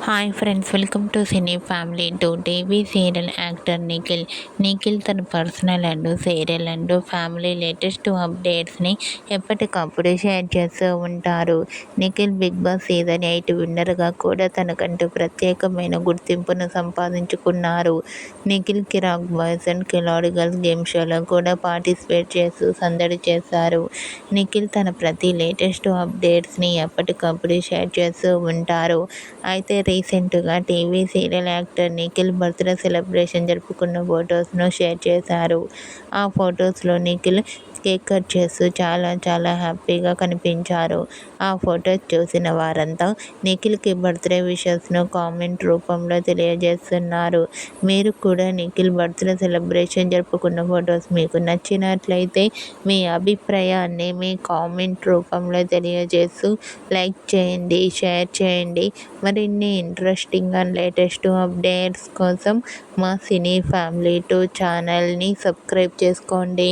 Hi friends, welcome to cine family. TV serial actor Nikhil తన personal and serial and family latest అప్డేట్స్ని ఎప్పటికప్పుడు share చేస్తూ ఉంటారు. Nikhil Bigg Boss season 8 విన్నర్గా కూడా తనకంటూ ప్రత్యేకమైన గుర్తింపును సంపాదించుకున్నారు. Nikhil Kiraak boys and Khiladi girls game షోలో కూడా పార్టిసిపేట్ చేస్తూ సందడి చేశారు. నిఖిల్ తన ప్రతి లేటెస్ట్ అప్డేట్స్ని ఎప్పటికప్పుడు షేర్ చేస్తూ ఉంటారు. అయితే రీసెంట్గా TV serial actor Nikhil birthday celebration జరుపుకున్న ఫొటోస్ను షేర్ చేశారు. ఆ ఫొటోస్లో నిఖిల్ కేక్ కట్ చేస్తూ చాలా హ్యాపీగా కనిపించారు. ఆ ఫొటోస్ చూసిన వారంతా నిఖిల్కి బర్త్డే విషెస్ను కామెంట్ రూపంలో తెలియజేస్తున్నారు. మీరు కూడా నిఖిల్ బర్త్డే సెలబ్రేషన్ జరుపుకున్న ఫొటోస్ మీకు నచ్చినట్లయితే మీ అభిప్రాయాన్ని మీ కామెంట్ రూపంలో తెలియజేస్తూ లైక్ చేయండి, షేర్ చేయండి. మరిన్ని ఇంట్రెస్టింగ్ అండ్ లేటెస్ట్ అప్డేట్స్ కోసం మా సినీ ఫ్యామిలీ 2 ఛానల్ని సబ్స్క్రైబ్ చేసుకోండి.